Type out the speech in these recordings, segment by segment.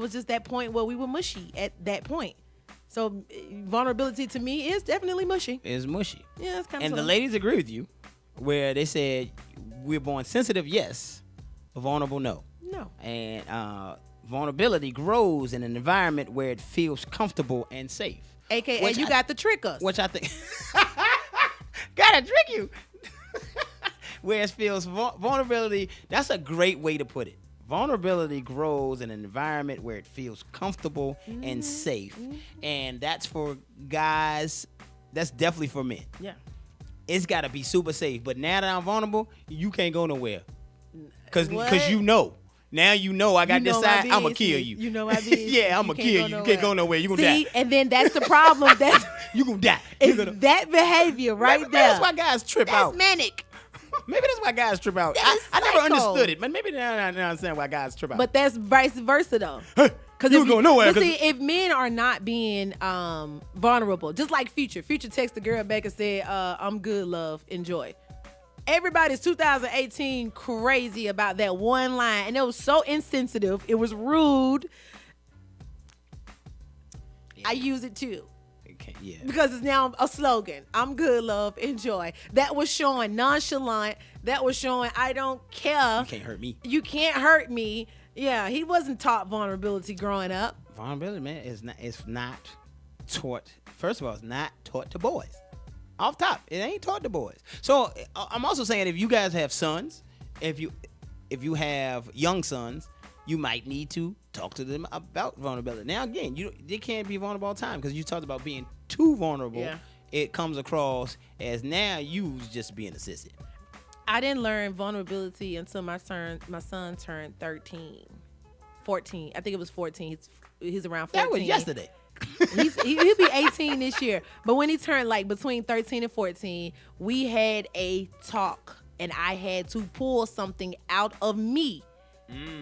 was just that point where we were mushy at that point. So vulnerability to me is definitely mushy. It's mushy. Yeah, it's kind of. And the ladies agree with you, where they said we're born sensitive, yes, vulnerable, no. No. And vulnerability grows in an environment where it feels comfortable and safe. AKA, you got to trick us. Which I think gotta trick you. Where it feels vulnerability. That's a great way to put it. Vulnerability grows in an environment where it feels comfortable and safe. And that's for guys. That's definitely for men. Yeah. It's got to be super safe. But now that I'm vulnerable, you can't go nowhere. Because you know. Now you know I got this side. I'm going to kill you. You know my business. Yeah, I'm going to kill you. You can't go nowhere. You're going to die. See, and then that's the problem. You're going to die. It's that behavior right there. That's why guys trip out. That's manic. Maybe that's why guys trip out. I never understood it, but maybe now I understand why guys trip out. But that's vice versa, though. Because you going nowhere. See, if men are not being vulnerable, just like Future texted the girl back and said, I'm good, love, enjoy. Everybody's 2018 crazy about that one line, and it was so insensitive. It was rude. Yeah. I use it too. Yeah. Because it's now a slogan. I'm good, love, enjoy. That was showing nonchalant. That was showing I don't care. You can't hurt me. You can't hurt me. Yeah, he wasn't taught vulnerability growing up. Vulnerability, man, it's not taught. First of all, it's not taught to boys. Off top, it ain't taught to boys. So I'm also saying if you guys have sons, if you have young sons, you might need to talk to them about vulnerability. Now, again, they can't be vulnerable all the time because you talked about being too vulnerable. Yeah. It comes across as now you just being a sissy. I didn't learn vulnerability until my son turned 14. I think it was 14. He's around 14. That was yesterday. He'll be 18 this year. But when he turned like between 13 and 14, we had a talk, and I had to pull something out of me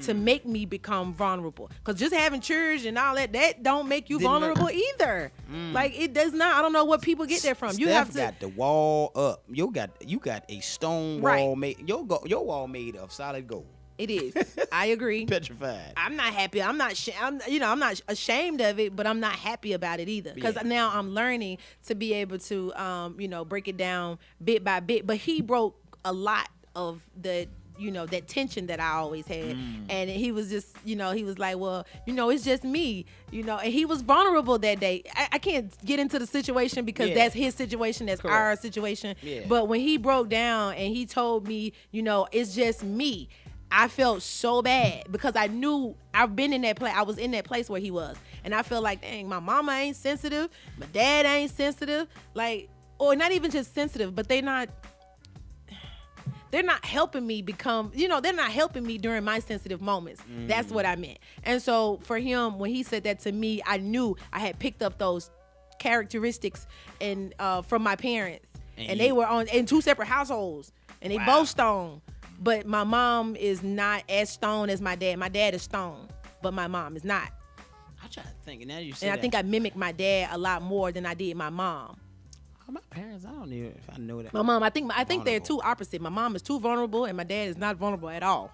to make me become vulnerable. Because just having church and all that don't make you vulnerable either. Like, it does not. I don't know what people get there from. You have to got the wall up. You got a stone wall made. Your wall made of solid gold. It is. I agree. Petrified. I'm not happy. I'm not ashamed of it, but I'm not happy about it either. Because now I'm learning to be able to, break it down bit by bit. But he broke a lot of the, that tension that I always had. And he was just, he was like, well, it's just me, and he was vulnerable that day. I can't get into the situation because that's his situation. That's our situation. Yeah. But when he broke down and he told me, it's just me, I felt so bad because I knew I've been in that place. I was in that place where he was. And I felt like, dang, my mama ain't sensitive. My dad ain't sensitive. Like, or not even just sensitive, but they're not helping me become, they're not helping me during my sensitive moments. That's what I meant. And so for him, when he said that to me, I knew I had picked up those characteristics and from my parents. And they were in two separate households. And they both stoned. But my mom is not as stoned as my dad. My dad is stoned, but my mom is not. I'm trying to think. Now you say I think I mimicked my dad a lot more than I did my mom. My parents, I don't even if I know that. My mom, I think they're too opposite. My mom is too vulnerable, and my dad is not vulnerable at all.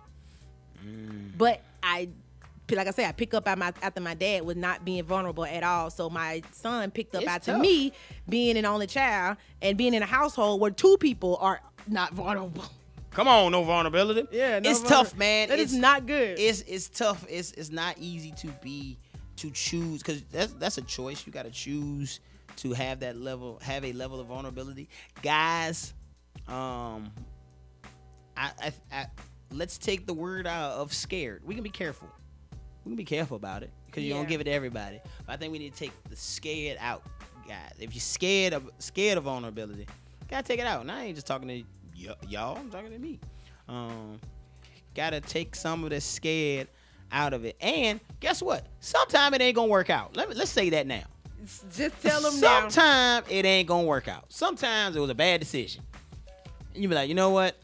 But like I said, I pick up after my dad was not being vulnerable at all. So my son picked up after me being an only child and being in a household where two people are not vulnerable. Come on, no vulnerability. Yeah, it's tough, man. It's not good. It's tough. It's not easy to choose because that's a choice. You got to choose to have a level of vulnerability. Guys, let's take the word out of scared. We can be careful. We can be careful about it because you don't give it to everybody. But I think we need to take the scared out, guys. If you're scared of vulnerability, you gotta take it out. And I ain't just talking to y'all, I'm talking to me. Gotta take some of the scared out of it. And guess what? Sometime it ain't gonna work out. Let's say that now. Just tell them now. Sometime it ain't gonna work out. Sometimes it was a bad decision. And you be like, you know what?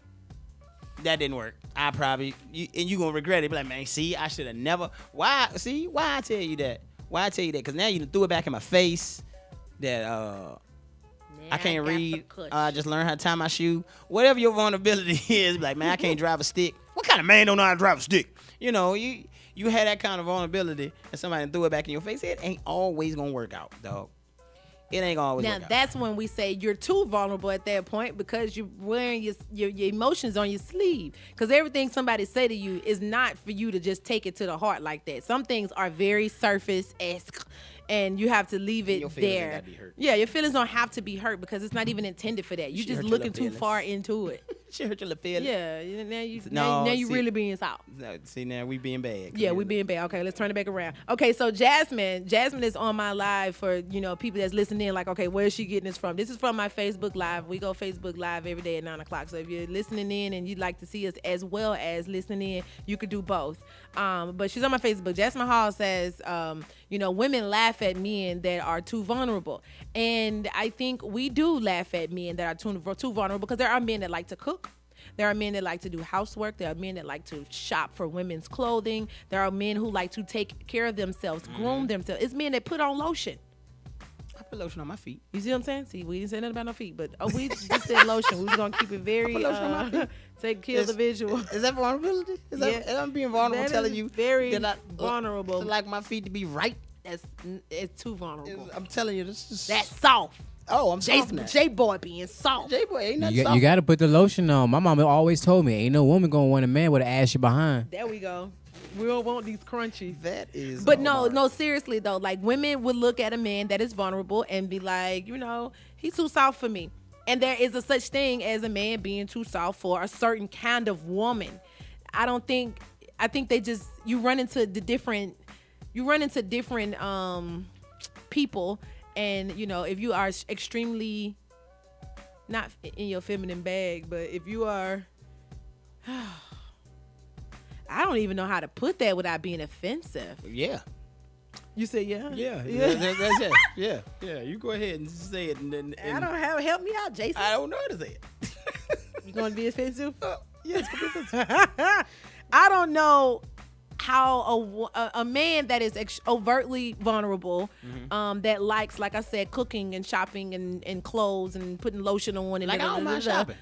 That didn't work. And you gonna regret it. Be like, man, see, I should have never. Why I tell you that? Because now you done threw it back in my face that I can't read. I just learned how to tie my shoe. Whatever your vulnerability is, like, man, I can't drive a stick. What kind of man don't know how to drive a stick? You you had that kind of vulnerability and somebody threw it back in your face, it ain't always gonna work out, dog. It ain't gonna always work out. Now that's when we say you're too vulnerable at that point because you're wearing your emotions on your sleeve. Because everything somebody say to you is not for you to just take it to the heart like that. Some things are very surface-esque, and you have to leave it there. Yeah, your feelings don't have to be hurt because it's not even intended for that. You just looking too far into it. She hurt your little feelings. Yeah, now you really being soft. No, see, now we being bad. Yeah, we being bad. Okay, let's turn it back around. Okay, so Jasmine is on my live for, people that's listening in, like, okay, where is she getting this from? This is from my Facebook Live. We go Facebook Live every day at 9 o'clock. So if you're listening in and you'd like to see us as well as listening in, you could do both. But she's on my Facebook. Jasmine Hall says, women laugh at men that are too vulnerable. And I think we do laugh at men that are too vulnerable because there are men that like to cook. There are men that like to do housework. There are men that like to shop for women's clothing. There are men who like to take care of themselves, groom themselves. It's men that put on lotion. I put lotion on my feet. You see what I'm saying? See, we didn't say nothing about no feet, but we just said lotion. We was going to keep it very, take care of the visual. Is that vulnerability? Is I'm being vulnerable telling you very vulnerable. To like my feet to be right? It's too vulnerable. I'm telling you, this is... That's soft. Oh, I'm soft now. J-Boy being soft. J-Boy ain't nothing soft. You got to put the lotion on. My mama always told me, ain't no woman going to want a man with an ass behind. There we go. We don't want these crunchies. That is... But no, seriously, though. Like, women would look at a man that is vulnerable and be like, he's too soft for me. And there is a such thing as a man being too soft for a certain kind of woman. I think they just... You run into different people. And, if you are extremely, not in your feminine bag, but if you are, I don't even know how to put that without being offensive. Yeah. You say yeah? Yeah. That's it. Yeah. You go ahead and say it. And I don't have, help me out, Jason. I don't know how to say it. You going to be offensive? Yeah, it's going to be offensive. I don't know how a man that is overtly vulnerable, that likes, like I said, cooking and shopping and clothes and putting lotion on. And like, I don't mind shopping.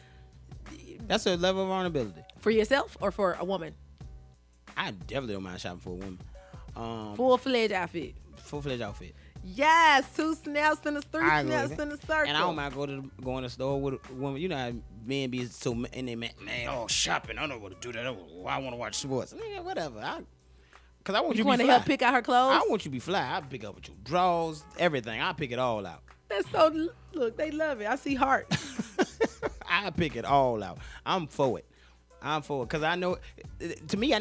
That's a level of vulnerability. For yourself or for a woman? I definitely don't mind shopping for a woman. Full-fledged outfit. Full-fledged outfit. Yes, 2 snaps and 3 snaps in a circle. And I don't mind going to the store with a woman. You know how men be so, and they man, shopping. I don't want to do that. I want to watch sports. Man, whatever. Because I want you to be fly. You want to help pick out her clothes? I want you to be fly. I'll pick up with your drawers, everything. I'll pick it all out. That's so, look, they love it. I see heart. I'll pick it all out. I'm for it. Because I know, to me,